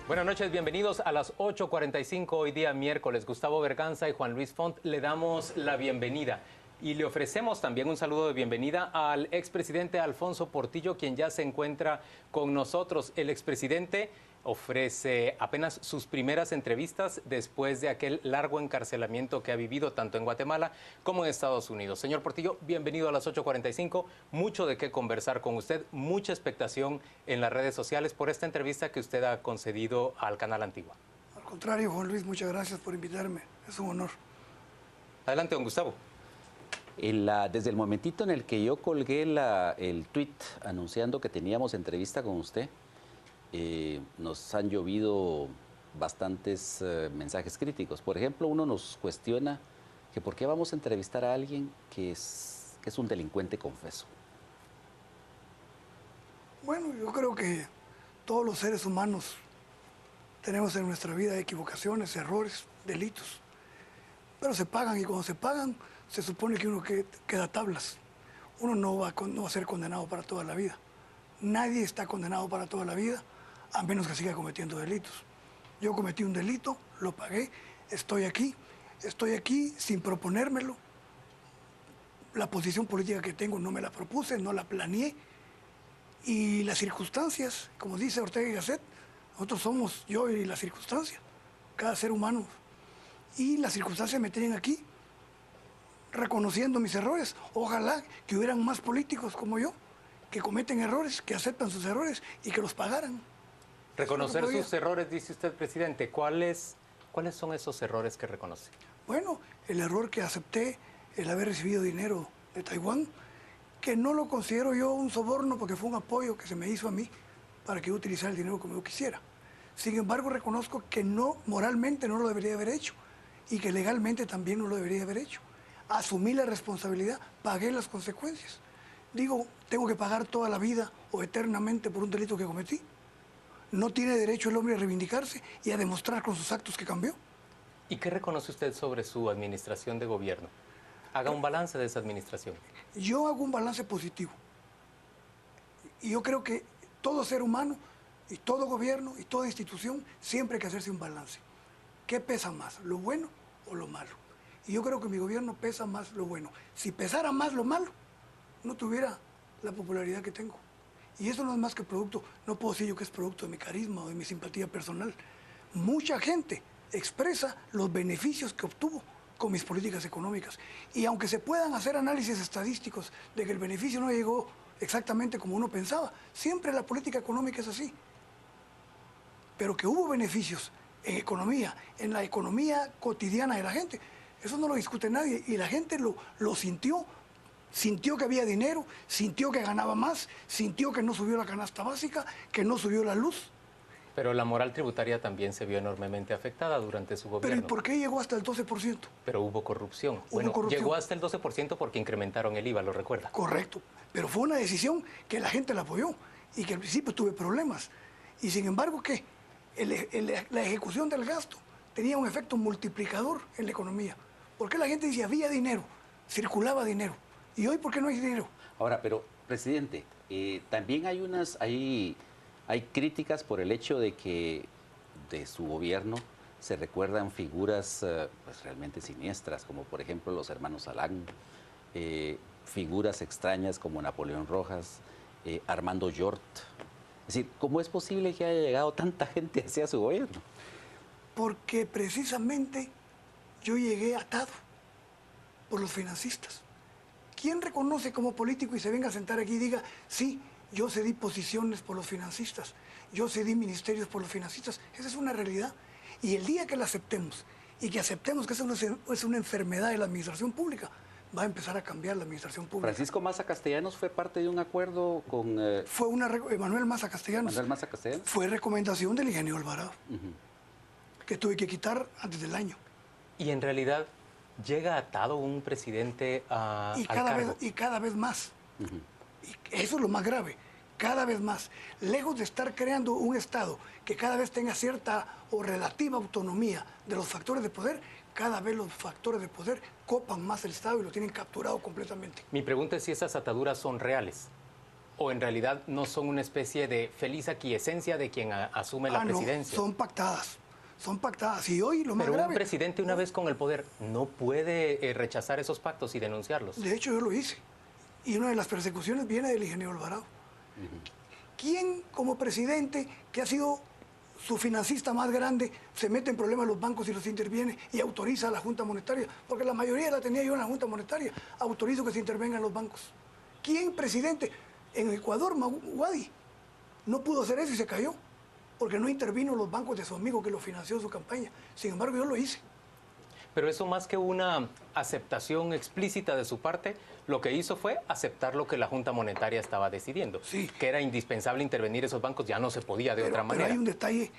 Buenas noches, bienvenidos a las 8:45, hoy día miércoles. Gustavo Berganza y Juan Luis Font le damos la bienvenida. Y le ofrecemos también un saludo de bienvenida al expresidente Alfonso Portillo, quien ya se encuentra con nosotros. El expresidente ofrece apenas sus primeras entrevistas después de aquel largo encarcelamiento que ha vivido tanto en Guatemala como en Estados Unidos. Señor Portillo, bienvenido a las 8:45. Mucho de qué conversar con usted, mucha expectación en las redes sociales por esta entrevista que usted ha concedido al Canal Antigua. Al contrario, Juan Luis, muchas gracias por invitarme. Es un honor. Adelante, don Gustavo. Desde el momentito en el que yo colgué el tweet anunciando que teníamos entrevista con usted, nos han llovido bastantes mensajes críticos. Por ejemplo, uno nos cuestiona que por qué vamos a entrevistar a alguien que es un delincuente confeso. Bueno, yo creo que todos los seres humanos tenemos en nuestra vida equivocaciones, errores, delitos. Pero se pagan y cuando se pagan, se supone que uno queda tablas. Uno no va a ser condenado para toda la vida. Nadie está condenado para toda la vida, a menos que siga cometiendo delitos. Yo cometí un delito, lo pagué, estoy aquí sin proponérmelo. La posición política que tengo no me la propuse, no la planeé. Y las circunstancias, como dice Ortega y Gasset, nosotros somos yo y las circunstancias, cada ser humano. Y las circunstancias me tienen aquí, reconociendo mis errores. Ojalá que hubieran más políticos como yo, que cometen errores, que aceptan sus errores y que los pagaran. Reconocer sus errores, dice usted, presidente. ¿Cuáles son esos errores que reconoce? Bueno, el error que acepté, el haber recibido dinero de Taiwán, que no lo considero yo un soborno porque fue un apoyo que se me hizo a mí para que yo utilizara el dinero como yo quisiera. Sin embargo, reconozco que moralmente no lo debería haber hecho y que legalmente también no lo debería haber hecho. Asumí la responsabilidad, pagué las consecuencias. Digo, tengo que pagar toda la vida o eternamente por un delito que cometí. No tiene derecho el hombre a reivindicarse y a demostrar con sus actos que cambió. ¿Y qué reconoce usted sobre su administración de gobierno? Haga un balance de esa administración. Yo hago un balance positivo. Y yo creo que todo ser humano y todo gobierno y toda institución siempre hay que hacerse un balance. ¿Qué pesa más, lo bueno o lo malo? Y yo creo que mi gobierno pesa más lo bueno. Si pesara más lo malo, no tuviera la popularidad que tengo. Y eso no es más que producto, no puedo decir yo que es producto de mi carisma o de mi simpatía personal. Mucha gente expresa los beneficios que obtuvo con mis políticas económicas. Y aunque se puedan hacer análisis estadísticos de que el beneficio no llegó exactamente como uno pensaba, siempre la política económica es así. Pero que hubo beneficios en economía, en la economía cotidiana de la gente, eso no lo discute nadie. Y la gente lo sintió. Sintió que había dinero, sintió que ganaba más, sintió que no subió la canasta básica, que no subió la luz. Pero la moral tributaria también se vio enormemente afectada durante su gobierno. ¿Pero y por qué llegó hasta el 12%? Pero hubo corrupción. Corrupción. Llegó hasta el 12% porque incrementaron el IVA, ¿lo recuerda? Correcto, pero fue una decisión que la gente la apoyó y que al principio tuve problemas. Y sin embargo, ¿qué? La ejecución del gasto tenía un efecto multiplicador en la economía. ¿Por qué la gente decía, había dinero, circulaba dinero? ¿Y hoy por qué no hay dinero? Ahora, pero, presidente, también hay críticas por el hecho de que de su gobierno se recuerdan figuras pues, realmente siniestras, como por ejemplo los hermanos Alán, figuras extrañas como Napoleón Rojas, Armando Yort. Es decir, ¿cómo es posible que haya llegado tanta gente hacia su gobierno? Porque precisamente yo llegué atado por los financistas. ¿Quién reconoce como político y se venga a sentar aquí y diga, sí, yo cedí posiciones por los financistas, yo cedí ministerios por los financistas? Esa es una realidad. Y el día que la aceptemos y que aceptemos que esa es una enfermedad de la administración pública, va a empezar a cambiar la administración pública. Francisco Maza Castellanos fue parte de un acuerdo con... Manuel Maza Castellanos. Manuel Maza Castellanos. Fue recomendación del ingeniero Alvarado, que tuve que quitar antes del año. Y en realidad llega atado un presidente al cargo. Y cada vez más. Y eso es lo más grave. Cada vez más. Lejos de estar creando un Estado que cada vez tenga cierta o relativa autonomía de los factores de poder, cada vez los factores de poder copan más el Estado y lo tienen capturado completamente. Mi pregunta es si esas ataduras son reales ¿O en realidad no son una especie de feliz aquiescencia de quien asume la presidencia? No, son pactadas. Son pactadas. Y hoy lo más Pero grave... un presidente una vez con el poder no puede rechazar esos pactos y denunciarlos. De hecho, yo lo hice. Y una de las persecuciones viene del ingeniero Alvarado. ¿Quién como presidente, que ha sido su financista más grande, se mete en problemas los bancos y los interviene y autoriza a la Junta Monetaria? Porque la mayoría la tenía yo en la Junta Monetaria. Autorizo que se intervengan los bancos. ¿Quién presidente? En Ecuador, Wadi no pudo hacer eso y se cayó. Porque no intervino los bancos de su amigo que lo financió su campaña. Sin embargo, yo lo hice. Pero eso más que una aceptación explícita de su parte, lo que hizo fue aceptar lo que la Junta Monetaria estaba decidiendo. Sí. Que era indispensable intervenir esos bancos, ya no se podía de otra manera. Pero hay un detalle.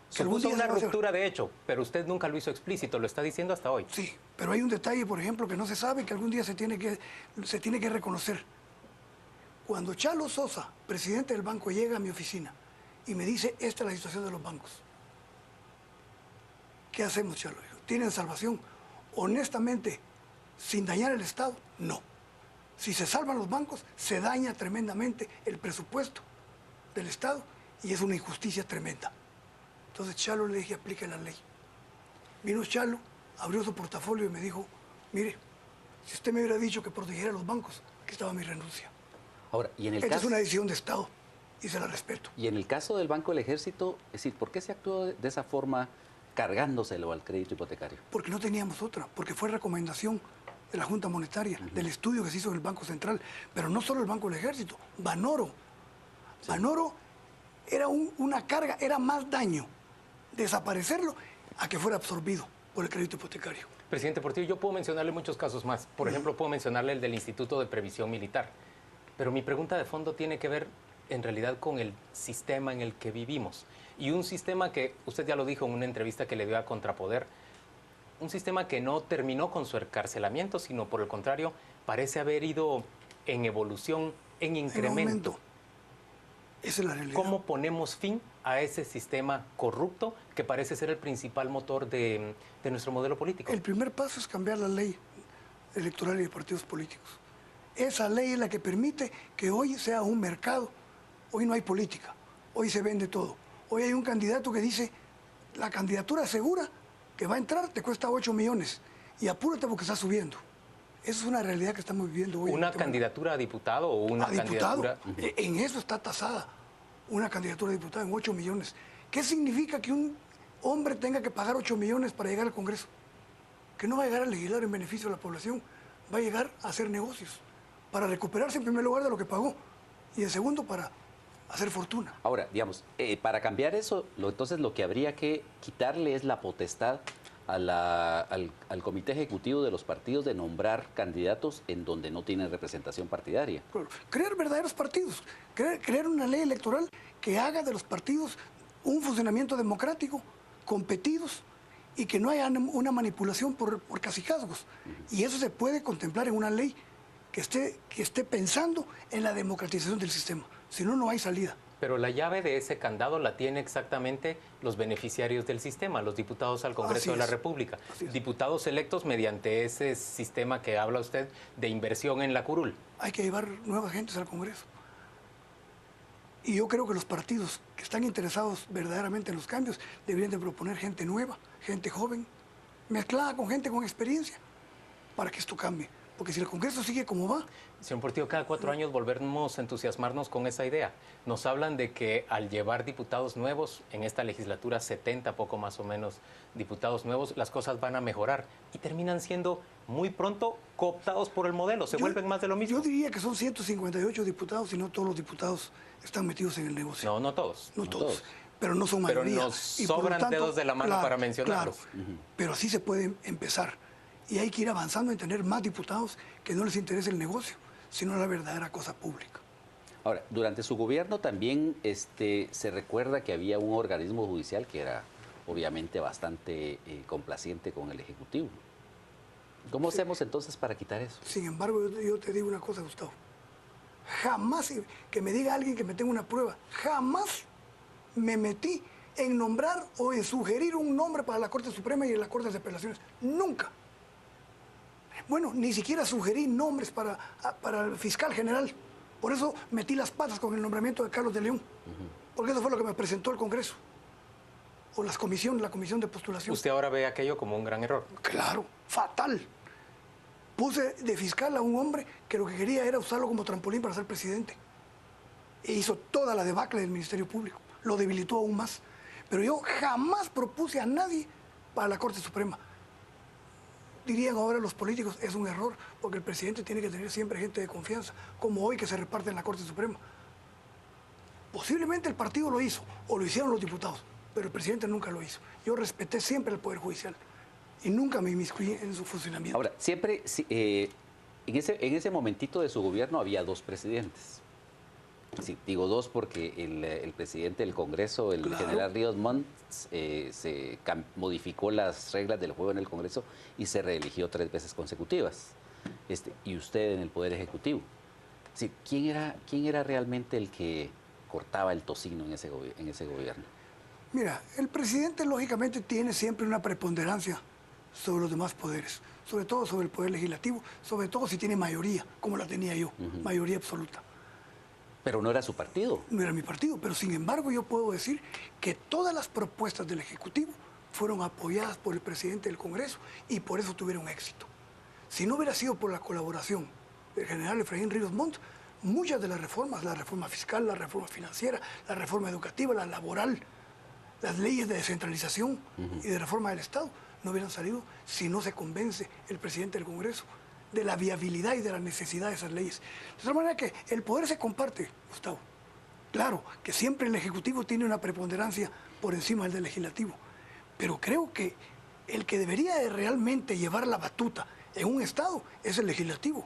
Supuso una ruptura de hecho, pero usted nunca lo hizo explícito, lo está diciendo hasta hoy. Sí, pero hay un detalle, por ejemplo, que no se sabe, que algún día se tiene que reconocer. Cuando Chalo Sosa, presidente del banco, llega a mi oficina y me dice, esta es la situación de los bancos. ¿Qué hacemos, Chalo? ¿Tienen salvación? Honestamente, sin dañar el Estado, no. Si se salvan los bancos, se daña tremendamente el presupuesto del Estado y es una injusticia tremenda. Entonces Chalo le dije, aplique la ley. Vino Chalo, abrió su portafolio y me dijo, mire, si usted me hubiera dicho que protegiera a los bancos, aquí estaba mi renuncia. Ahora, y en el Esta caso... es una decisión de Estado y se la respeto. Y en el caso del Banco del Ejército, es decir, ¿por qué se actuó de esa forma cargándoselo al crédito hipotecario? Porque no teníamos otra, porque fue recomendación de la Junta Monetaria, del estudio que se hizo en el Banco Central, pero no solo el Banco del Ejército, Banoro. Sí. Banoro era una carga, era más daño desaparecerlo a que fuera absorbido por el crédito hipotecario. Presidente Portillo, yo puedo mencionarle muchos casos más. Por ejemplo, puedo mencionarle el del Instituto de Previsión Militar. Pero mi pregunta de fondo tiene que ver en realidad con el sistema en el que vivimos. Y un sistema que, usted ya lo dijo en una entrevista que le dio a Contrapoder, un sistema que no terminó con su encarcelamiento, sino por el contrario, parece haber ido en evolución, en incremento. Esa es la realidad. ¿Cómo ponemos fin a ese sistema corrupto que parece ser el principal motor de nuestro modelo político? El primer paso es cambiar la ley electoral y de partidos políticos. Esa ley es la que permite que hoy sea un mercado. Hoy no hay política, hoy se vende todo. Hoy hay un candidato que dice, la candidatura segura que va a entrar te cuesta 8 millones y apúrate porque está subiendo. Esa es una realidad que estamos viviendo hoy. ¿Una candidatura a diputado o una candidatura...? En eso está tasada una candidatura a diputado en 8 millones. ¿Qué significa que un hombre tenga que pagar 8 millones para llegar al Congreso? Que no va a llegar a legislar en beneficio de la población, va a llegar a hacer negocios, para recuperarse en primer lugar de lo que pagó y en segundo para hacer fortuna. Ahora, digamos, para cambiar eso, entonces lo que habría que quitarle es la potestad al Comité Ejecutivo de los partidos de nombrar candidatos en donde no tienen representación partidaria. Crear verdaderos partidos, crear una ley electoral que haga de los partidos un funcionamiento democrático, competidos, y que no haya una manipulación por cacicazgos. Y eso se puede contemplar en una ley que esté pensando en la democratización del sistema. Si no, no hay salida. Pero la llave de ese candado la tiene exactamente los beneficiarios del sistema, los diputados al Congreso de la República. Diputados electos mediante ese sistema que habla usted de inversión en la curul. Hay que llevar nuevas gentes al Congreso. Y yo creo que los partidos que están interesados verdaderamente en los cambios deberían de proponer gente nueva, gente joven, mezclada con gente con experiencia, para que esto cambie. Porque si el Congreso sigue como va... Señor Portillo, cada 4 años volvemos a entusiasmarnos con esa idea. Nos hablan de que al llevar diputados nuevos, en esta legislatura 70, poco más o menos, diputados nuevos, las cosas van a mejorar y terminan siendo muy pronto cooptados por el modelo, se vuelven más de lo mismo. Yo diría que son 158 diputados y no todos los diputados están metidos en el negocio. No, no todos. No todos. Pero no son mayoría. Pero nos sobran dedos de la mano para mencionarlos. Claro, pero así se puede empezar. Y hay que ir avanzando en tener más diputados que no les interese el negocio, sino la verdadera cosa pública. Ahora, durante su gobierno también se recuerda que había un organismo judicial que era obviamente bastante complaciente con el Ejecutivo. ¿Cómo hacemos entonces para quitar eso? Sin embargo, yo te digo una cosa, Gustavo. Jamás, que me diga alguien que me tenga una prueba, jamás me metí en nombrar o en sugerir un nombre para la Corte Suprema y en la Corte de Apelaciones. Nunca. Bueno, ni siquiera sugerí nombres para el fiscal general, Por eso metí las patas con el nombramiento de Carlos de León, porque eso fue lo que me presentó el Congreso, o la comisión de postulación. ¿Usted ahora ve aquello como un gran error? Claro, fatal. Puse de fiscal a un hombre que lo que quería era usarlo como trampolín para ser presidente. E hizo toda la debacle del Ministerio Público. Lo debilitó aún más. Pero yo jamás propuse a nadie para la Corte Suprema. Dirían ahora los políticos, es un error, porque el presidente tiene que tener siempre gente de confianza, como hoy que se reparte en la Corte Suprema. Posiblemente el partido lo hizo, o lo hicieron los diputados, pero el presidente nunca lo hizo. Yo respeté siempre el Poder Judicial y nunca me inmiscuí en su funcionamiento. Ahora, siempre, en ese momentito de su gobierno había dos presidentes. Sí, digo dos porque el presidente del Congreso, el Claro. general Ríos Montt, modificó las reglas del juego en el Congreso y se reeligió 3 veces consecutivas. Y usted en el Poder Ejecutivo. Sí, ¿quién era realmente el que cortaba el tocino en ese gobierno? Mira, el presidente lógicamente tiene siempre una preponderancia sobre los demás poderes, sobre todo sobre el Poder Legislativo, sobre todo si tiene mayoría, como la tenía yo, mayoría absoluta. Pero no era su partido. No era mi partido, pero sin embargo yo puedo decir que todas las propuestas del Ejecutivo fueron apoyadas por el presidente del Congreso y por eso tuvieron éxito. Si no hubiera sido por la colaboración del general Efraín Ríos Montt, muchas de las reformas, la reforma fiscal, la reforma financiera, la reforma educativa, la laboral, las leyes de descentralización y de reforma del Estado, no hubieran salido si no se convence el presidente del Congreso de la viabilidad y de la necesidad de esas leyes. De tal manera que el poder se comparte, Gustavo. Claro, que siempre el Ejecutivo tiene una preponderancia por encima del Legislativo, pero creo que el que debería de realmente llevar la batuta en un Estado es el Legislativo.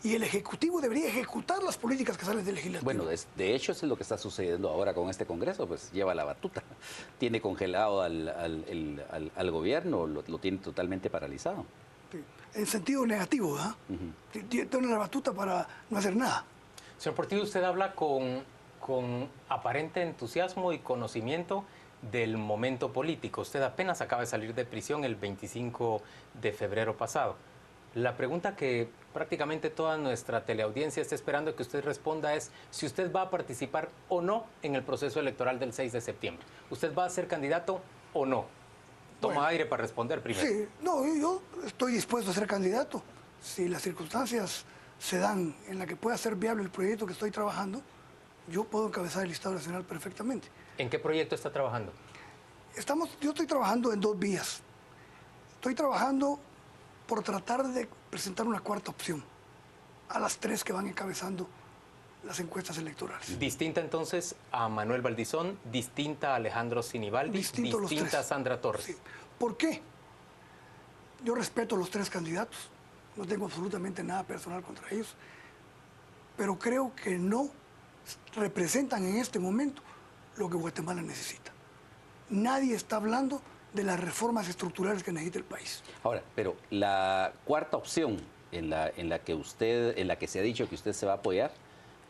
Y el Ejecutivo debería ejecutar las políticas que salen del Legislativo. Bueno, de hecho eso es lo que está sucediendo ahora con este Congreso, pues lleva la batuta. Tiene congelado al gobierno, lo tiene totalmente paralizado. Sí. En sentido negativo, ¿verdad? Tiene la batuta para no hacer nada. Señor Portillo, usted habla con aparente entusiasmo y conocimiento del momento político. Usted apenas acaba de salir de prisión el 25 de febrero pasado. La pregunta que prácticamente toda nuestra teleaudiencia está esperando que usted responda es si usted va a participar o no en el proceso electoral del 6 de septiembre. ¿Usted va a ser candidato o no? Toma aire para responder primero. Sí, no, yo estoy dispuesto a ser candidato. Si las circunstancias se dan en la que pueda ser viable el proyecto que estoy trabajando, yo puedo encabezar el listado nacional perfectamente. ¿En qué proyecto está trabajando? Yo estoy trabajando en 2 vías. Estoy trabajando por tratar de presentar una cuarta opción a las 3 que van encabezando las encuestas electorales. Distinta entonces a Manuel Valdizón, distinta a Alejandro Sinibaldi, distinta a Sandra Torres. Sí. ¿Por qué? Yo respeto a los 3 candidatos, no tengo absolutamente nada personal contra ellos, pero creo que no representan en este momento lo que Guatemala necesita. Nadie está hablando de las reformas estructurales que necesita el país. Ahora, pero la cuarta opción en la que se ha dicho que usted se va a apoyar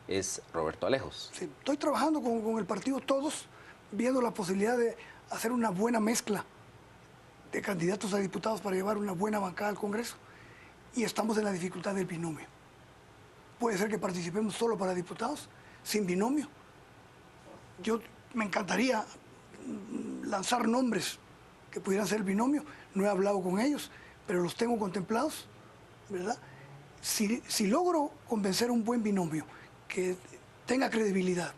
es Roberto Alejos. Sí, estoy trabajando con el partido todos, viendo la posibilidad de hacer una buena mezcla de candidatos a diputados para llevar una buena bancada al Congreso. Y estamos en la dificultad del binomio. Puede ser que participemos solo para diputados, sin binomio. Me encantaría lanzar nombres que pudieran ser el binomio. No he hablado con ellos, pero los tengo contemplados, ¿verdad? Si logro convencer a un buen binomio que tenga credibilidad,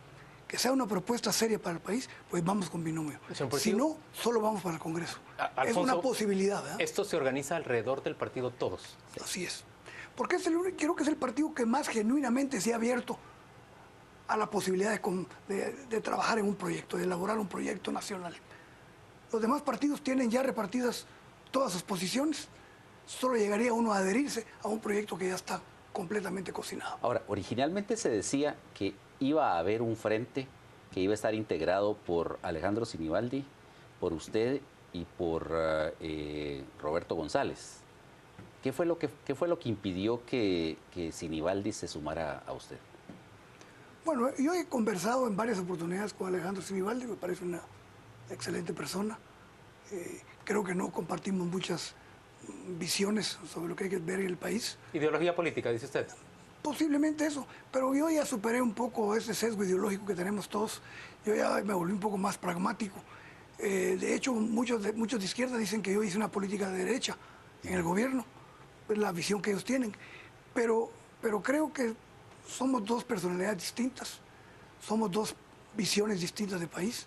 que sea una propuesta seria para el país, pues vamos con binomio. Si no, solo vamos para el Congreso. Alfonso, es una posibilidad, ¿verdad? Esto se organiza alrededor del partido Todos. Así es. Porque creo que es el partido que más genuinamente se ha abierto a la posibilidad de trabajar en un proyecto, de elaborar un proyecto nacional. Los demás partidos tienen ya repartidas todas sus posiciones. Solo llegaría uno a adherirse a un proyecto que ya está completamente cocinado. Ahora, originalmente se decía que iba a haber un frente que iba a estar integrado por Alejandro Sinibaldi, por usted y por Roberto González. ¿Qué fue lo que impidió que Sinibaldi se sumara a usted? Bueno, yo he conversado en varias oportunidades con Alejandro Sinibaldi, me parece una excelente persona. Creo que no compartimos muchas visiones sobre lo que hay que ver en el país. Ideología política, dice usted. Posiblemente eso, pero yo ya superé un poco ese sesgo ideológico que tenemos todos. Yo ya me volví un poco más pragmático. De hecho, muchos de izquierda dicen que yo hice una política de derecha en el gobierno, es la visión que ellos tienen. Pero creo que somos dos personalidades distintas, somos dos visiones distintas de país.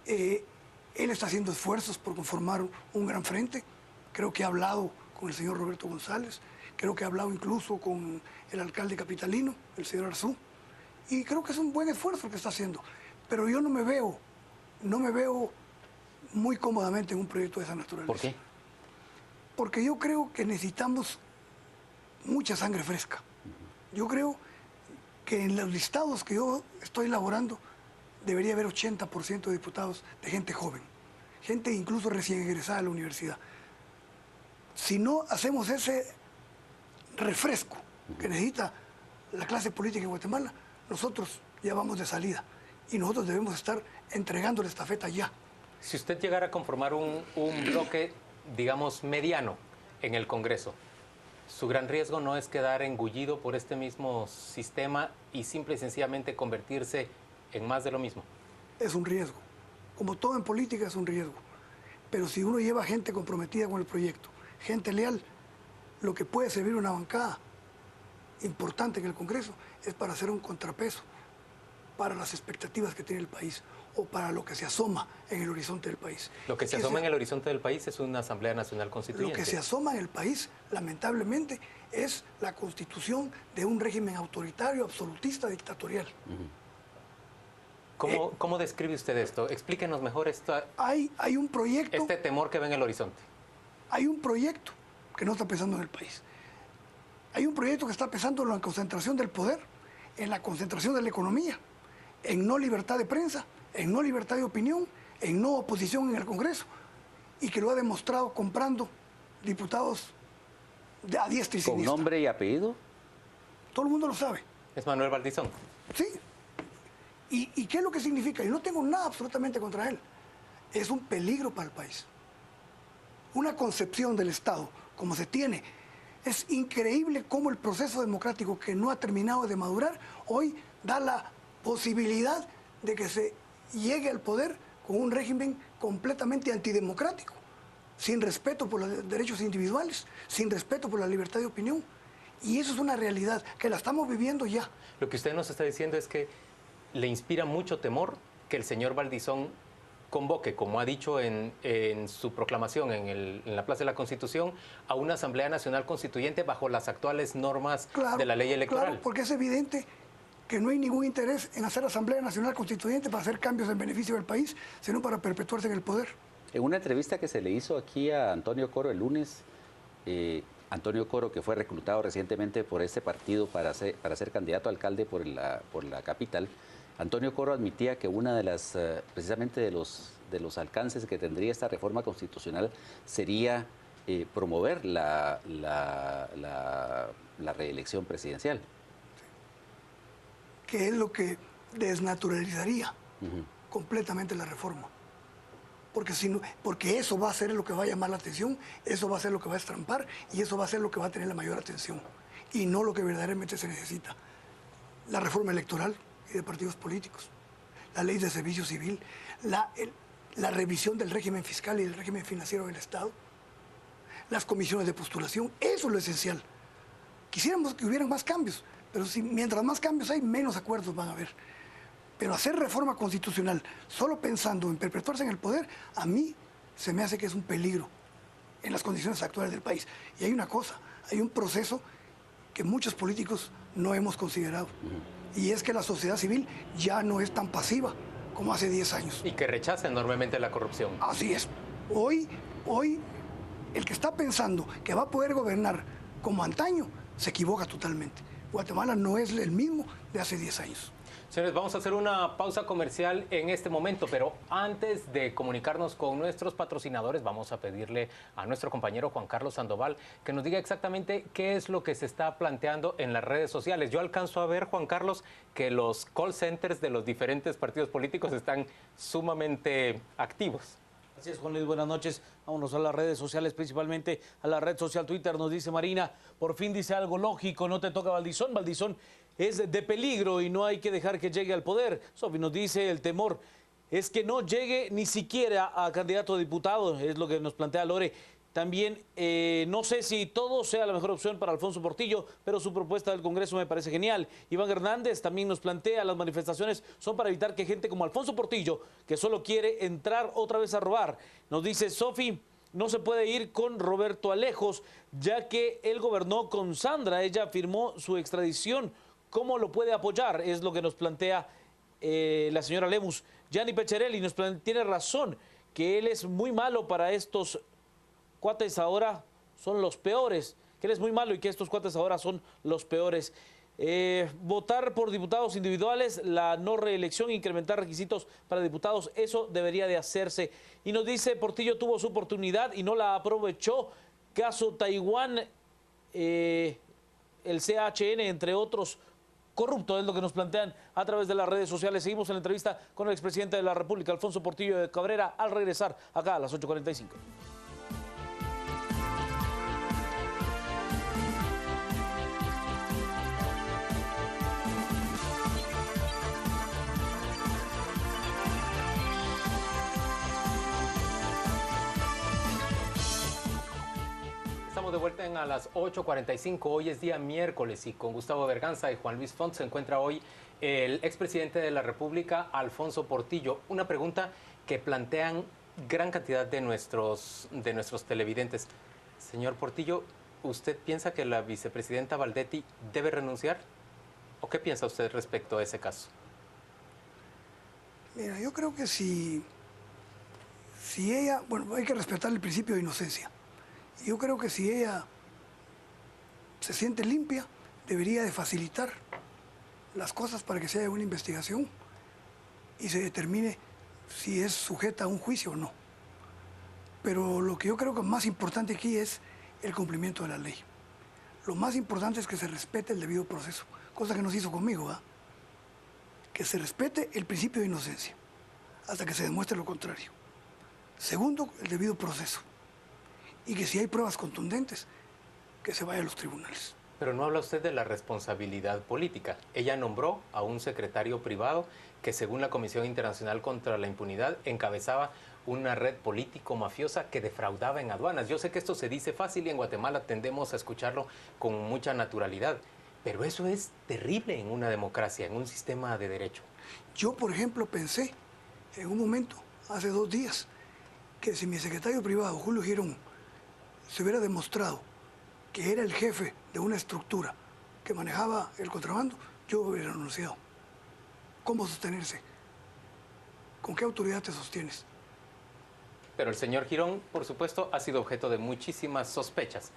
Él está haciendo esfuerzos por conformar un gran frente. Creo que ha hablado con el señor Roberto González, creo que ha hablado incluso con el alcalde capitalino, el señor Arzú, y creo que es un buen esfuerzo el que está haciendo. Pero yo no me veo muy cómodamente en un proyecto de esa naturaleza. ¿Por qué? Porque yo creo que necesitamos mucha sangre fresca. Yo creo que en los listados que yo estoy elaborando debería haber 80% de diputados de gente joven, gente incluso recién egresada de la universidad. Si no hacemos ese refresco que necesita la clase política en Guatemala, nosotros ya vamos de salida y nosotros debemos estar entregando la estafeta ya. Si usted llegara a conformar un bloque, digamos, mediano en el Congreso, su gran riesgo no es quedar engullido por este mismo sistema y simple y sencillamente convertirse en más de lo mismo. Es un riesgo. Como todo en política es un riesgo. Pero si uno lleva gente comprometida con el proyecto, gente leal, lo que puede servir una bancada importante en el Congreso es para hacer un contrapeso para las expectativas que tiene el país o para lo que se asoma en el horizonte del país. Lo que se asoma en el horizonte del país es una Asamblea Nacional Constituyente. Lo que se asoma en el país, lamentablemente, es la constitución de un régimen autoritario, absolutista, dictatorial. ¿Cómo describe usted esto? Explíquenos mejor Hay un proyecto... este temor que ve en el horizonte. Hay un proyecto que no está pensando en el país. Hay un proyecto que está pensando en la concentración del poder, en la concentración de la economía, en no libertad de prensa, en no libertad de opinión, en no oposición en el Congreso, y que lo ha demostrado comprando diputados a diestra y siniestra. ¿Con nombre y apellido? Todo el mundo lo sabe. Es Manuel Valdizón. Sí. ¿Y qué es lo que significa? Yo no tengo nada absolutamente contra él. Es un peligro para el país. Una concepción del Estado como se tiene. Es increíble cómo el proceso democrático que no ha terminado de madurar hoy da la posibilidad de que se llegue al poder con un régimen completamente antidemocrático, sin respeto por los derechos individuales, sin respeto por la libertad de opinión. Y eso es una realidad que la estamos viviendo ya. Lo que usted nos está diciendo es que le inspira mucho temor que el señor Valdizón convoque, como ha dicho en su proclamación en la Plaza de la Constitución, a una Asamblea Nacional Constituyente bajo las actuales normas de la ley electoral. Claro, porque es evidente que no hay ningún interés en hacer Asamblea Nacional Constituyente para hacer cambios en beneficio del país, sino para perpetuarse en el poder. En una entrevista que se le hizo aquí a Antonio Coro el lunes, Antonio Coro, que fue reclutado recientemente por este partido para ser candidato a alcalde por la capital, Antonio Coro admitía que una de las, precisamente de los alcances que tendría esta reforma constitucional sería promover la reelección presidencial. Que es lo que desnaturalizaría completamente la reforma. Porque eso va a ser lo que va a llamar la atención, eso va a ser lo que va a estrampar y eso va a ser lo que va a tener la mayor atención. Y no lo que verdaderamente se necesita. La reforma electoral y de partidos políticos, la ley de servicio civil, la revisión del régimen fiscal y del régimen financiero del Estado, las comisiones de postulación, eso es lo esencial. Quisiéramos que hubieran más cambios, pero mientras más cambios hay, menos acuerdos van a haber. Pero hacer reforma constitucional solo pensando en perpetuarse en el poder, a mí se me hace que es un peligro en las condiciones actuales del país. Y hay una cosa, hay un proceso que muchos políticos no hemos considerado. Y es que la sociedad civil ya no es tan pasiva como hace 10 años. Y que rechaza enormemente la corrupción. Así es. Hoy, el que está pensando que va a poder gobernar como antaño, se equivoca totalmente. Guatemala no es el mismo de hace 10 años. Señores, vamos a hacer una pausa comercial en este momento, pero antes de comunicarnos con nuestros patrocinadores, vamos a pedirle a nuestro compañero Juan Carlos Sandoval que nos diga exactamente qué es lo que se está planteando en las redes sociales. Yo alcanzo a ver, Juan Carlos, que los call centers de los diferentes partidos políticos están sumamente activos. Así es, Juan Luis, buenas noches. Vámonos a las redes sociales, principalmente a la red social Twitter. Nos dice Marina, por fin dice algo lógico, no te toca Valdizón. Valdizón es de peligro y no hay que dejar que llegue al poder. Sofi nos dice, el temor es que no llegue ni siquiera a candidato a diputado, es lo que nos plantea Lore. También no sé si todo sea la mejor opción para Alfonso Portillo, pero su propuesta del Congreso me parece genial. Iván Hernández también nos plantea, las manifestaciones son para evitar que gente como Alfonso Portillo, que solo quiere entrar otra vez a robar. Nos dice Sofi, no se puede ir con Roberto Alejos, ya que él gobernó con Sandra, ella firmó su extradición. ¿Cómo lo puede apoyar? Es lo que nos plantea la señora Lemus. Gianni Pecherelli tiene razón, que él es muy malo para estos cuates ahora son los peores, que él es muy malo y que estos cuates ahora son los peores. Votar por diputados individuales, la no reelección, incrementar requisitos para diputados, eso debería de hacerse. Y nos dice, Portillo tuvo su oportunidad y no la aprovechó. Caso Taiwán, el CHN, entre otros, corrupto, es lo que nos plantean a través de las redes sociales. Seguimos en la entrevista con el expresidente de la República, Alfonso Portillo de Cabrera, al regresar acá a las 8:45. De vuelta a las 8:45, hoy es día miércoles y con Gustavo Berganza y Juan Luis Font se encuentra hoy el expresidente de la República, Alfonso Portillo. Una pregunta que plantean gran cantidad de nuestros televidentes. Señor Portillo, ¿usted piensa que la vicepresidenta Valdetti debe renunciar? ¿O qué piensa usted respecto a ese caso? Mira, yo creo que si ella, bueno, hay que respetar el principio de inocencia. Yo creo que si ella se siente limpia, debería de facilitar las cosas para que se haga una investigación y se determine si es sujeta a un juicio o no. Pero lo que yo creo que es más importante aquí es el cumplimiento de la ley. Lo más importante es que se respete el debido proceso, cosa que no se hizo conmigo, ¿eh? Que se respete el principio de inocencia hasta que se demuestre lo contrario. Segundo, el debido proceso. Y que si hay pruebas contundentes, que se vaya a los tribunales. Pero no habla usted de la responsabilidad política. Ella nombró a un secretario privado que, según la Comisión Internacional contra la Impunidad, encabezaba una red político-mafiosa que defraudaba en aduanas. Yo sé que esto se dice fácil y en Guatemala tendemos a escucharlo con mucha naturalidad, pero eso es terrible en una democracia, en un sistema de derecho. Yo, por ejemplo, pensé en un momento, hace 2 días, que si mi secretario privado, Julio Girón, se hubiera demostrado que era el jefe de una estructura que manejaba el contrabando, yo hubiera renunciado. ¿Cómo sostenerse? ¿Con qué autoridad te sostienes? Pero el señor Girón, por supuesto, ha sido objeto de muchísimas sospechas.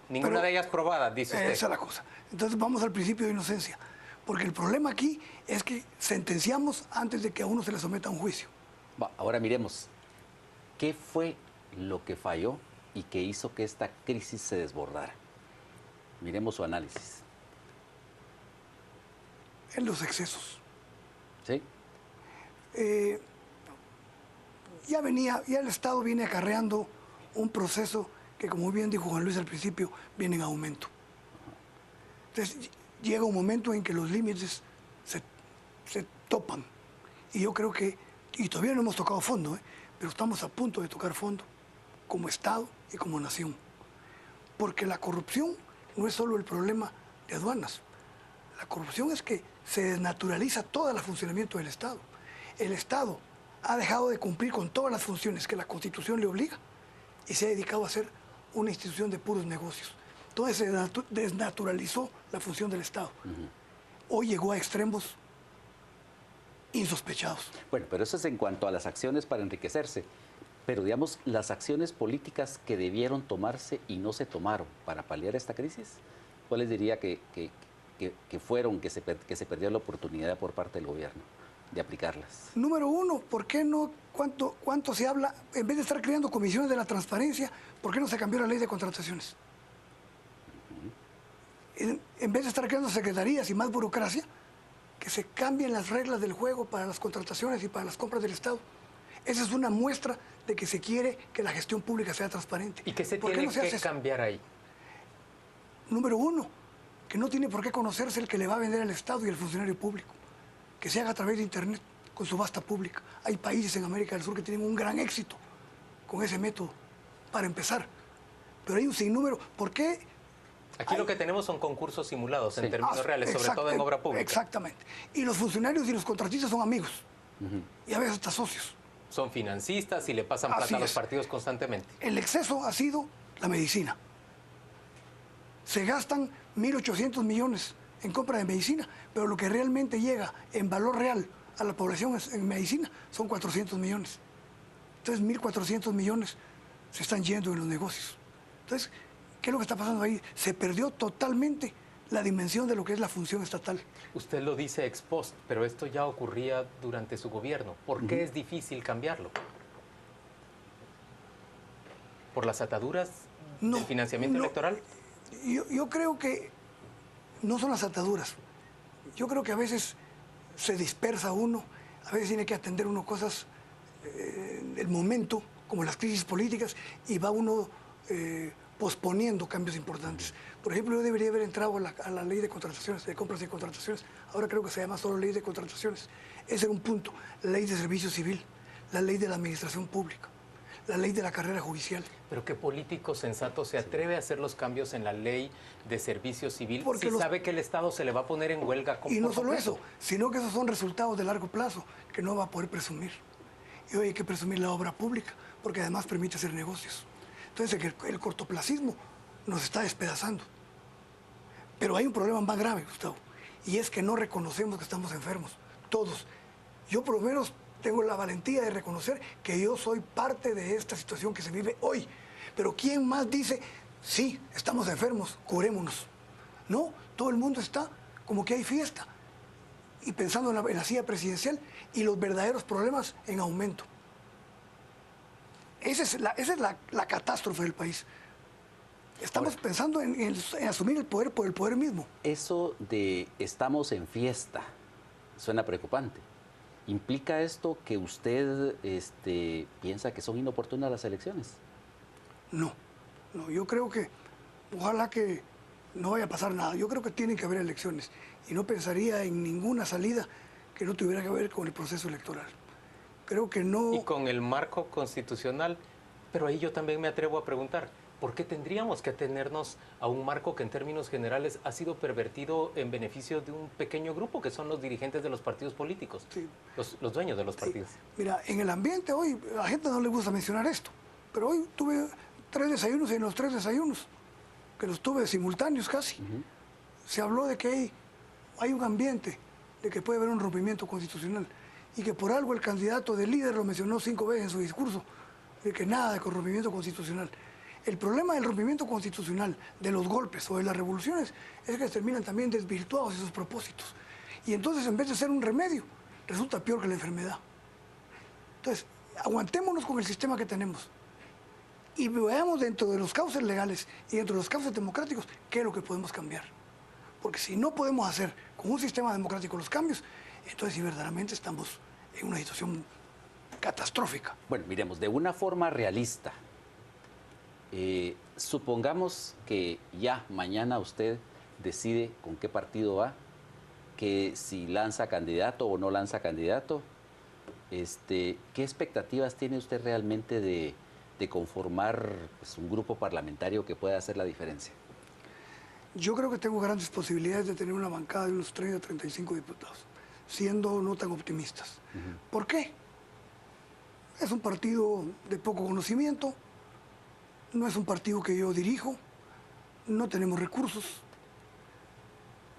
Ninguna de ellas probada, dice usted. Esa es la cosa. Entonces vamos al principio de inocencia. Porque el problema aquí es que sentenciamos antes de que a uno se le someta a un juicio. Ahora miremos, ¿qué fue lo que falló y que hizo que esta crisis se desbordara? Miremos su análisis. En los excesos. ¿Sí? Ya el Estado viene acarreando un proceso que, como bien dijo Juan Luis al principio, viene en aumento. Entonces llega un momento en que los límites se topan. Y yo creo que, y todavía no hemos tocado fondo, pero estamos a punto de tocar fondo, como Estado y como nación. Porque la corrupción no es solo el problema de aduanas. La corrupción es que se desnaturaliza todo el funcionamiento del Estado. El Estado ha dejado de cumplir con todas las funciones que la Constitución le obliga y se ha dedicado a ser una institución de puros negocios. Entonces se desnaturalizó la función del Estado. Hoy llegó a extremos insospechados. Bueno, pero eso es en cuanto a las acciones para enriquecerse. Pero digamos, las acciones políticas que debieron tomarse y no se tomaron para paliar esta crisis, ¿cuáles diría que se perdió la oportunidad por parte del gobierno de aplicarlas? Número uno, ¿por qué no? ¿Cuánto se habla? En vez de estar creando comisiones de la transparencia, ¿por qué no se cambió la ley de contrataciones? En vez de estar creando secretarías y más burocracia, que se cambien las reglas del juego para las contrataciones y para las compras del Estado. Esa es una muestra de que se quiere que la gestión pública sea transparente. ¿Y qué se ¿Por qué tiene no se hace que eso? cambiar ahí? Número uno, que no tiene por qué conocerse el que le va a vender al Estado y al funcionario público. Que se haga a través de Internet, con subasta pública. Hay países en América del Sur que tienen un gran éxito con ese método, para empezar. Pero hay un sinnúmero. ¿Por qué? Aquí lo que tenemos son concursos simulados en términos reales, sobre exacto, todo en obra pública. Exactamente. Y los funcionarios y los contratistas son amigos. Y a veces hasta socios. Son financistas y le pasan Así plata a los es. partidos constantemente. El exceso ha sido la medicina. Se gastan 1.800 millones en compra de medicina, pero lo que realmente llega en valor real a la población en medicina son 400 millones. Entonces, 1.400 millones se están yendo en los negocios. Entonces, ¿qué es lo que está pasando ahí? Se perdió totalmente la dimensión de lo que es la función estatal. Usted lo dice ex post, pero esto ya ocurría durante su gobierno. ¿Por qué es difícil cambiarlo? ¿Por las ataduras del financiamiento electoral? Yo creo que no son las ataduras. Yo creo que a veces se dispersa uno, a veces tiene que atender uno cosas del momento, como las crisis políticas, y va uno posponiendo cambios importantes. Por ejemplo, yo debería haber entrado a la ley de contrataciones, de compras y contrataciones. Ahora creo que se llama solo ley de contrataciones. Ese era un punto. La ley de servicio civil, la ley de la administración pública, la ley de la carrera judicial. Pero ¿qué político sensato se atreve a hacer los cambios en la ley de servicio civil Porque si sabe que el Estado se le va a poner en huelga? Y no solo eso, sino que esos son resultados de largo plazo que no va a poder presumir. Y hoy hay que presumir la obra pública, porque además permite hacer negocios. Entonces el cortoplacismo nos está despedazando. Pero hay un problema más grave, Gustavo, y es que no reconocemos que estamos enfermos, todos. Yo por lo menos tengo la valentía de reconocer que yo soy parte de esta situación que se vive hoy. Pero ¿quién más dice, sí, estamos enfermos, curémonos? No, todo el mundo está como que hay fiesta. Y pensando en la silla presidencial y los verdaderos problemas en aumento. Esa es la catástrofe del país. Estamos pensando en asumir el poder por el poder mismo. Eso de estamos en fiesta suena preocupante. ¿Implica esto que usted piensa que son inoportunas las elecciones? No, yo creo que ojalá que no vaya a pasar nada. Yo creo que tienen que haber elecciones y no pensaría en ninguna salida que no tuviera que ver con el proceso electoral. Creo que no... Y con el marco constitucional, pero ahí yo también me atrevo a preguntar, ¿por qué tendríamos que atenernos a un marco que en términos generales ha sido pervertido en beneficio de un pequeño grupo que son los dirigentes de los partidos políticos, Sí. los dueños de los partidos? Mira, en el ambiente hoy, a la gente no le gusta mencionar esto, pero hoy tuve 3 desayunos y en los 3 desayunos, que los tuve simultáneos casi, se habló de que hay un ambiente de que puede haber un rompimiento constitucional y que por algo el candidato de líder lo mencionó 5 veces en su discurso, de que nada de rompimiento constitucional. El problema del rompimiento constitucional, de los golpes o de las revoluciones, es que terminan también desvirtuados esos propósitos. Y entonces, en vez de ser un remedio, resulta peor que la enfermedad. Entonces, aguantémonos con el sistema que tenemos y veamos dentro de los cauces legales y dentro de los cauces democráticos qué es lo que podemos cambiar. Porque si no podemos hacer con un sistema democrático los cambios, entonces sí verdaderamente estamos en una situación catastrófica. Bueno, miremos, de una forma realista, supongamos que ya mañana usted decide con qué partido va, que si lanza candidato o no lanza candidato, ¿qué expectativas tiene usted realmente de conformar pues, un grupo parlamentario que pueda hacer la diferencia? Yo creo que tengo grandes posibilidades de tener una bancada de unos 30 a 35 diputados, siendo no tan optimistas. ¿Por qué? Es un partido de poco conocimiento, no es un partido que yo dirijo, no tenemos recursos,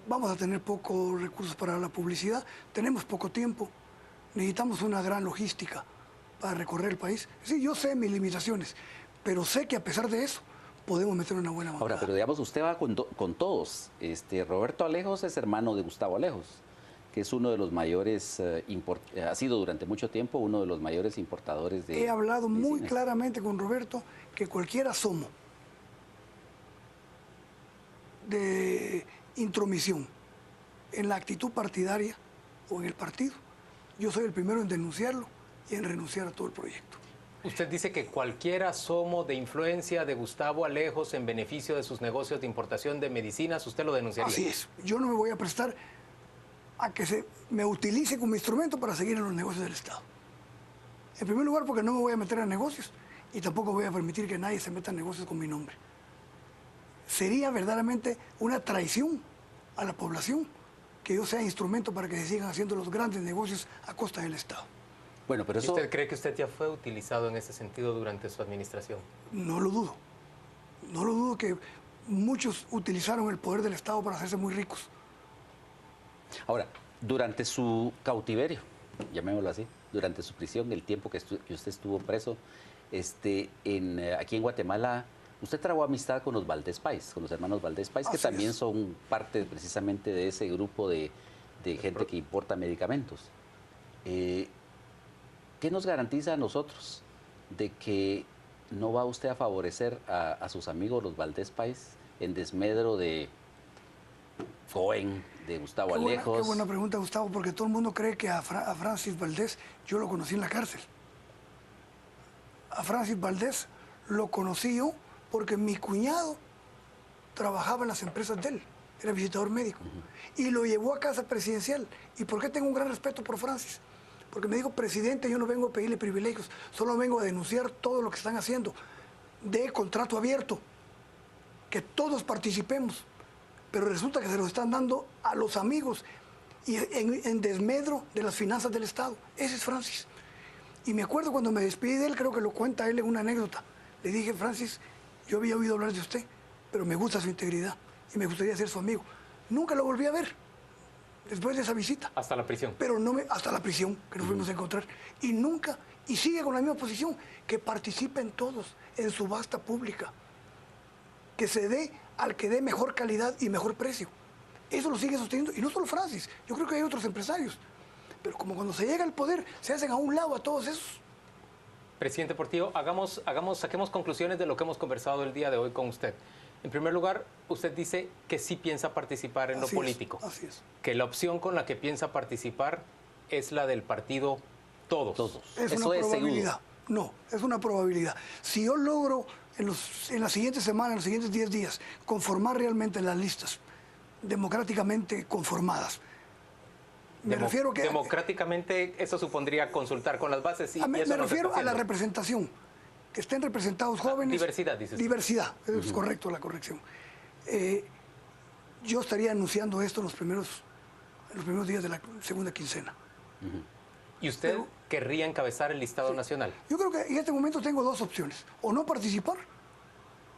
vamos a tener pocos recursos para la publicidad, tenemos poco tiempo, necesitamos una gran logística para recorrer el país. Sí, yo sé mis limitaciones, pero sé que a pesar de eso podemos meter una buena bancada. Ahora, pero digamos, usted va con todos. Roberto Alejos es hermano de Gustavo Alejos, que es uno de los mayores, ha sido durante mucho tiempo uno de los mayores importadores de... He hablado muy cines. claramente con Roberto que cualquier asomo de intromisión en la actitud partidaria o en el partido, yo soy el primero en denunciarlo y en renunciar a todo el proyecto. Usted dice que cualquier asomo de influencia de Gustavo Alejos en beneficio de sus negocios de importación de medicinas, usted lo denunciaría. Así es. Yo no me voy a prestar a que se me utilice como instrumento para seguir en los negocios del Estado. En primer lugar, porque no me voy a meter en negocios y tampoco voy a permitir que nadie se meta en negocios con mi nombre. Sería verdaderamente una traición a la población que yo sea instrumento para que se sigan haciendo los grandes negocios a costa del Estado. Bueno, pero ¿Y eso... usted cree que usted ya fue utilizado en ese sentido durante su administración? No lo dudo. No lo dudo que muchos utilizaron el poder del Estado para hacerse muy ricos. Ahora, durante su cautiverio, llamémoslo así, durante su prisión, el tiempo que usted estuvo preso, aquí en Guatemala, usted trabó amistad con los Valdés Pais, con los hermanos Valdés Pais, que Así también es. son parte precisamente de ese grupo de gente que importa medicamentos. ¿Qué nos garantiza a nosotros de que no va usted a favorecer a sus amigos los Valdés Pais en desmedro de Cohen, de Gustavo Alejos? Qué buena pregunta, Gustavo, porque todo el mundo cree que a Francis Valdés yo lo conocí en la cárcel. A Francis Valdés lo conocí yo porque mi cuñado trabajaba en las empresas de él, era visitador médico, y lo llevó a casa presidencial. ¿Y por qué tengo un gran respeto por Francis? Porque me dijo, presidente, yo no vengo a pedirle privilegios, solo vengo a denunciar todo lo que están haciendo de contrato abierto, que todos participemos. Pero resulta que se los están dando a los amigos y en desmedro de las finanzas del Estado. Ese es Francis. Y me acuerdo cuando me despedí de él, creo que lo cuenta él en una anécdota. Le dije, Francis, yo había oído hablar de usted, pero me gusta su integridad y me gustaría ser su amigo. Nunca lo volví a ver después de esa visita. Hasta la prisión. Pero no hasta la prisión que nos fuimos a encontrar. Y nunca, y sigue con la misma posición, que participen todos en subasta pública. Que se dé al que dé mejor calidad y mejor precio. Eso lo sigue sosteniendo, y no solo Francis, yo creo que hay otros empresarios. Pero como cuando se llega al poder, se hacen a un lado a todos esos. Presidente Portillo, saquemos conclusiones de lo que hemos conversado el día de hoy con usted. En primer lugar, usted dice que sí piensa participar en lo político. Así es. Que la opción con la que piensa participar es la del partido Todos. Todos. Es Eso una es probabilidad. No, es una probabilidad. Si yo logro en las siguientes semanas, en los siguientes 10 días, conformar realmente las listas democráticamente conformadas, me refiero que... Democráticamente, eso supondría consultar con las bases. Y me eso no se refiero está a la haciendo. representación, que estén representados jóvenes. Diversidad, dices tú. Diversidad, es correcto la corrección. Yo estaría anunciando esto en los primeros días de la segunda quincena. ¿Y usted querría encabezar el listado nacional? Yo creo que en este momento tengo dos opciones, o no participar,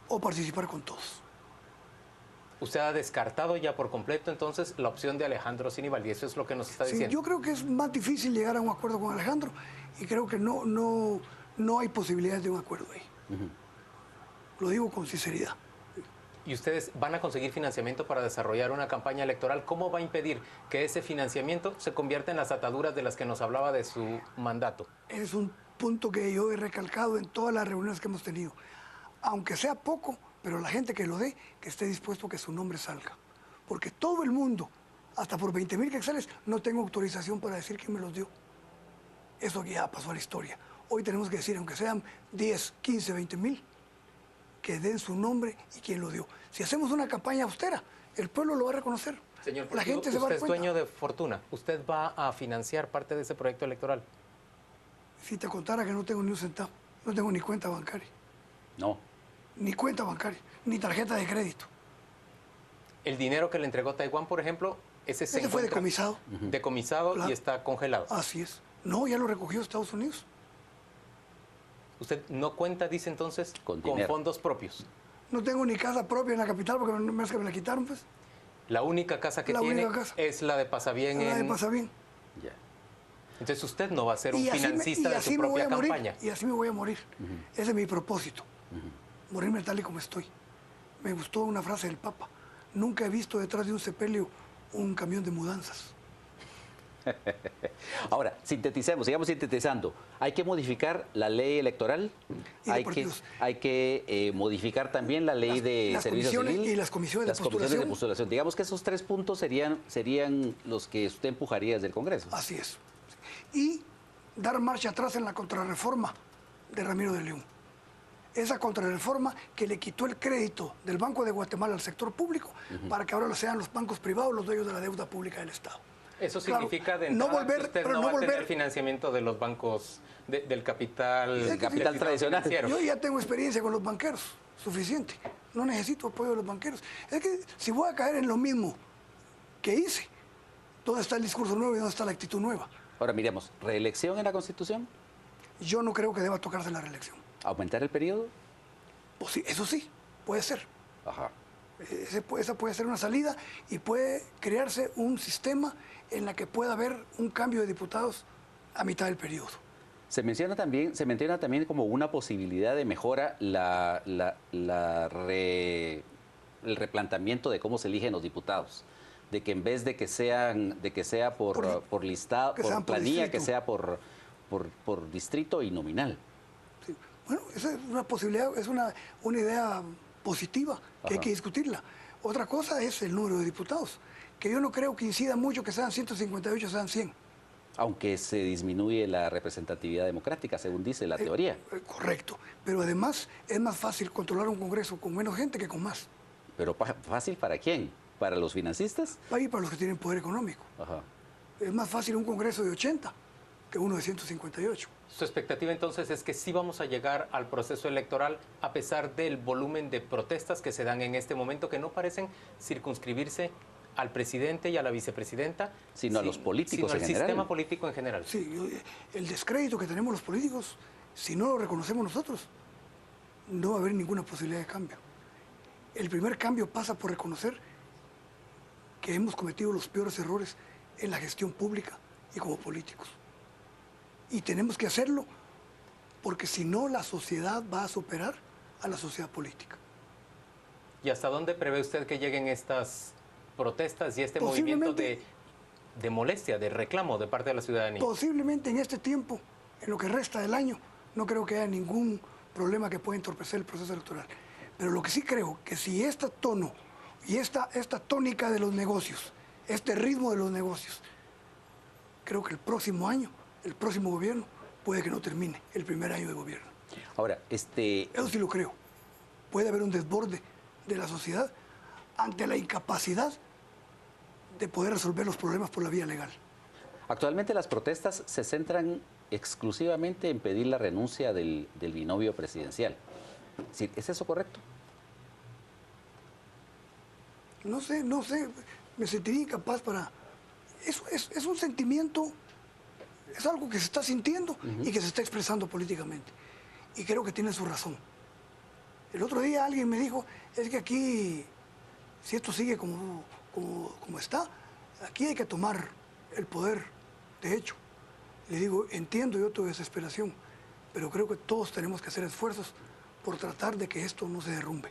o participar con todos. ¿Usted ha descartado ya por completo entonces la opción de Alejandro Sinibaldi? Eso es lo que nos está Sí, diciendo. yo creo que es más difícil llegar a un acuerdo con Alejandro, y creo que no hay posibilidades de un acuerdo ahí. Lo digo con sinceridad. ¿Y ustedes van a conseguir financiamiento para desarrollar una campaña electoral? ¿Cómo va a impedir que ese financiamiento se convierta en las ataduras de las que nos hablaba de su mandato? Ese es un punto que yo he recalcado en todas las reuniones que hemos tenido. Aunque sea poco, pero la gente que lo dé, que esté dispuesto a que su nombre salga. Porque todo el mundo, hasta por 20,000 quetzales, no tengo autorización para decir quién me los dio. Eso ya pasó a la historia. Hoy tenemos que decir, aunque sean 10, 15, 20,000, que den su nombre y quién lo dio. Si hacemos una campaña austera, el pueblo lo va a reconocer. Señor la Portillo, gente se va a usted dar es cuenta. dueño de fortuna. ¿Usted va a financiar parte de ese proyecto electoral? Si te contara que no tengo ni un centavo, no tengo ni cuenta bancaria, No. ni cuenta bancaria, ni tarjeta de crédito. El dinero que le entregó Taiwán, por ejemplo, ese se Ese fue encuentra decomisado. decomisado Claro. y está congelado. Así es. No, ya lo recogió Estados Unidos. Usted no cuenta, dice entonces, Con con dinero. fondos propios. No tengo ni casa propia en la capital porque me que me la quitaron, pues. La única casa que La tiene única casa. es la de Pasabién. La de pasa bien. Ya. Entonces usted no va a ser un Y financista de su me voy propia a morir, campaña. y así me voy a morir. Ese es mi propósito. Morirme tal y como estoy. Me gustó una frase del Papa. Nunca he visto detrás de un sepelio un camión de mudanzas. Ahora, sinteticemos, sigamos sintetizando. Hay que modificar la ley electoral, Y de hay que, partidos. modificar también la ley de las servicio comisiones civil y las comisiones de comisiones de postulación. postulación. Digamos que esos 3 puntos serían los que usted empujaría desde el Congreso. Así es. Y dar marcha atrás en la contrarreforma de Ramiro de León. Esa contrarreforma que le quitó el crédito del Banco de Guatemala al sector público para que ahora sean los bancos privados los dueños de la deuda pública del Estado. Eso Claro, significa de no entrada volver, que usted pero no no va a tener volver. financiamiento de los bancos, del capital, Del capital tradicional. financiero. Yo ya tengo experiencia con los banqueros, suficiente. No necesito apoyo de los banqueros. Es que si voy a caer en lo mismo que hice, ¿dónde está el discurso nuevo y dónde está la actitud nueva? Ahora miremos, ¿reelección en la Constitución? Yo no creo que deba tocarse la reelección. ¿Aumentar el periodo? Pues sí, eso sí, puede ser. Ajá. Esa puede ser una salida y puede crearse un sistema en la que pueda haber un cambio de diputados a mitad del periodo. Se menciona también como una posibilidad de mejora el replanteamiento de cómo se eligen los diputados, de que en vez de que sea por listado, que por sean por planilla, que distrito. sea por distrito y nominal. Sí. Bueno, esa es una posibilidad, es una idea positiva que hay Ajá. que discutirla. Otra cosa es el número de diputados, que yo no creo que incida mucho que sean 158, sean 100. Aunque se disminuye la representatividad democrática, según dice la teoría. Correcto. Pero además es más fácil controlar un Congreso con menos gente que con más. Pero ¿fácil para quién? ¿Para los financistas? Va a ir para los que tienen poder económico. Ajá. Es más fácil un Congreso de 80 que uno de 158. Su expectativa entonces es que sí vamos a llegar al proceso electoral a pesar del volumen de protestas que se dan en este momento, que no parecen circunscribirse al presidente y a la vicepresidenta, Sino a los políticos sino al en general. sistema político en general. Sí, el descrédito que tenemos los políticos, si no lo reconocemos nosotros, no va a haber ninguna posibilidad de cambio. El primer cambio pasa por reconocer que hemos cometido los peores errores en la gestión pública y como políticos. Y tenemos que hacerlo porque si no la sociedad va a superar a la sociedad política. ¿Y hasta dónde prevé usted que lleguen estas protestas y este movimiento de molestia, de reclamo de parte de la ciudadanía? Posiblemente en este tiempo, en lo que resta del año, no creo que haya ningún problema que pueda entorpecer el proceso electoral. Pero lo que sí creo que si este tono y esta tónica de los negocios, este ritmo de los negocios, creo que el próximo año, el próximo gobierno, puede que no termine el primer año de gobierno. Ahora, Eso sí lo creo. Puede haber un desborde de la sociedad ante la incapacidad de poder resolver los problemas por la vía legal. actualmente las protestas se centran exclusivamente en pedir la renuncia del binomio presidencial. ¿Es eso correcto? No sé, me sentiría incapaz para... Eso es un sentimiento, es algo que se está sintiendo y que se está expresando políticamente. Y creo que tiene su razón. El otro día alguien me dijo, es que aquí, si esto sigue como está, aquí hay que tomar el poder, de hecho. Le digo, entiendo yo tu desesperación, pero creo que todos tenemos que hacer esfuerzos por tratar de que esto no se derrumbe.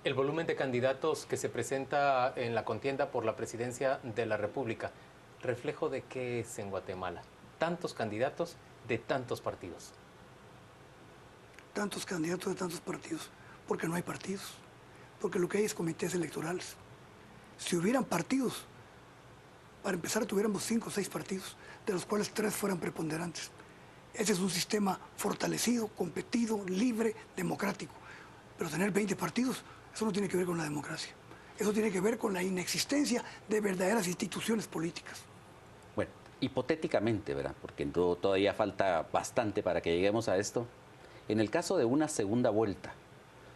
El volumen de candidatos que se presenta en la contienda por la presidencia de la República, ¿reflejo de qué es en Guatemala? Tantos candidatos de tantos partidos. Tantos candidatos de tantos partidos, porque no hay partidos, porque lo que hay es comités electorales. Si hubieran partidos, para empezar tuviéramos 5 o 6 partidos, de los cuales 3 fueran preponderantes. Ese es un sistema fortalecido, competido, libre, democrático. Pero tener 20 partidos, eso no tiene que ver con la democracia. Eso tiene que ver con la inexistencia de verdaderas instituciones políticas. Bueno, hipotéticamente, ¿verdad? Porque todavía falta bastante para que lleguemos a esto. En el caso de una segunda vuelta,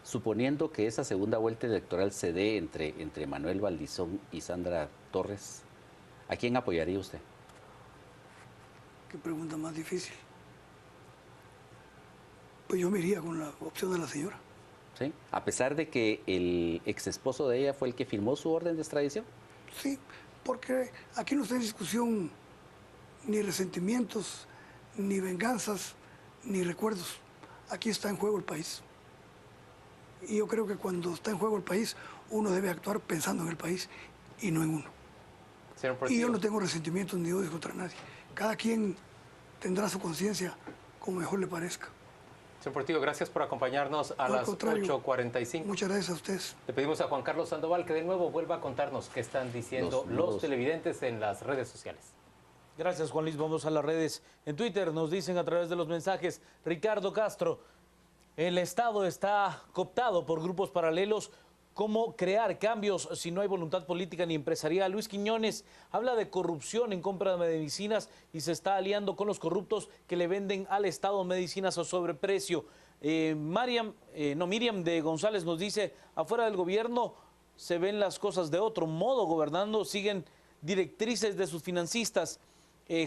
suponiendo que esa segunda vuelta electoral se dé entre Manuel Valdizón y Sandra Torres, ¿a quién apoyaría usted? Qué pregunta más difícil. Pues yo me iría con la opción de la señora. ¿Sí? A pesar de que el ex esposo de ella fue el que firmó su orden de extradición. Sí, porque aquí no está en discusión ni resentimientos, ni venganzas, ni recuerdos. Aquí está en juego el país. Y yo creo que cuando está en juego el país, uno debe actuar pensando en el país y no en uno. Señor Y Portillo, yo no tengo resentimientos ni odios contra nadie. Cada quien tendrá su conciencia como mejor le parezca. señor Portillo, gracias por acompañarnos a Al las contrario, 8:45. Muchas gracias a ustedes. Le pedimos a Juan Carlos Sandoval que de nuevo vuelva a contarnos qué están diciendo Los nuevos. los televidentes en las redes sociales. Gracias, Juan Luis. Vamos a las redes. En Twitter nos dicen a través de los mensajes, Ricardo Castro, el Estado está cooptado por grupos paralelos. ¿Cómo crear cambios si no hay voluntad política ni empresarial? Luis Quiñones habla de corrupción en compra de medicinas y se está aliando con los corruptos que le venden al Estado medicinas a sobreprecio. Miriam de González nos dice, afuera del gobierno se ven las cosas de otro modo, gobernando siguen directrices de sus financistas.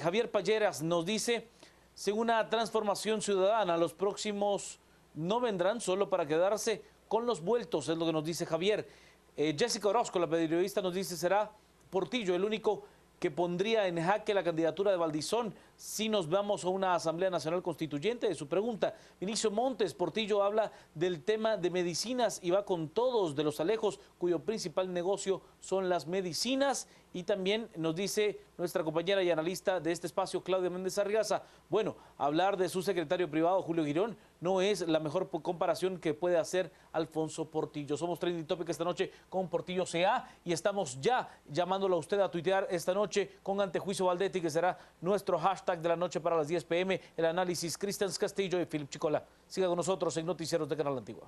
Javier Palleras nos dice, según una transformación ciudadana, los próximos no vendrán solo para quedarse con los vueltos, es lo que nos dice Javier. Jessica Orozco, la periodista, nos dice, será Portillo el único que pondría en jaque la candidatura de Valdizón si nos vamos a una Asamblea Nacional Constituyente. De su pregunta, Vinicio Montes, Portillo habla del tema de medicinas y va con todos de los Alejos, cuyo principal negocio son las medicinas. Y también nos dice nuestra compañera y analista de este espacio, Claudia Méndez Arriaza, bueno, hablar de su secretario privado, Julio Girón, no es la mejor comparación que puede hacer Alfonso Portillo. Somos Trending Topic esta noche con Portillo CA y estamos ya llamándolo a usted a tuitear esta noche con Antejuicio Valdetti, que será nuestro hashtag de la noche para las 10 p.m. El análisis, Cristian Castillo y Philip Chicola. Siga con nosotros en Noticieros de Canal Antigua.